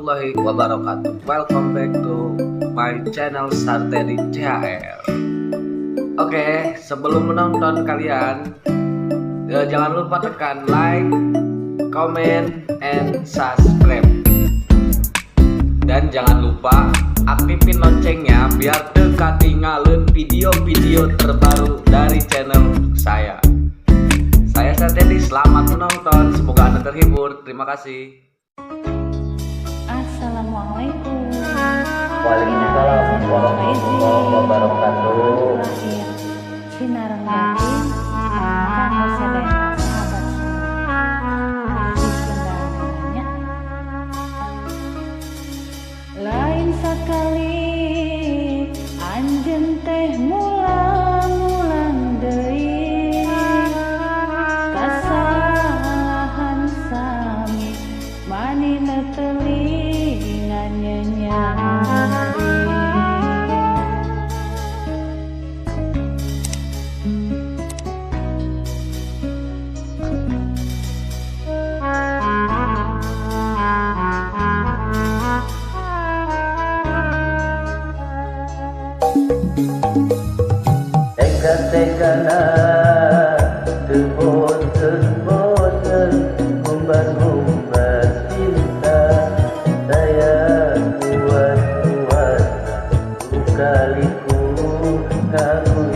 warahmatullahi wabarakatuh. Welcome back to my channel Sartedi CHR. Oke, sebelum menonton kalian jangan lupa tekan like, comment, and subscribe. Dan jangan lupa aktifin loncengnya biar ketinggalan video-video terbaru dari channel saya. Saya Sartedi, selamat menonton, semoga Anda terhibur. Terima kasih. Assalamualaikum. Waalaikumsalam warahmatullahi wabarakatuh. Sinarang batin kanggo sedaya sahabat semua. Bismillahirrahmanirrahim. Lain sakali anjeun teh mulang-mulang deui kasalahan sami manina telingan nyanyari. Teka-tekana teu bosen ngumbar-ngumbar cinta saya kuat-kuat kaliku kaku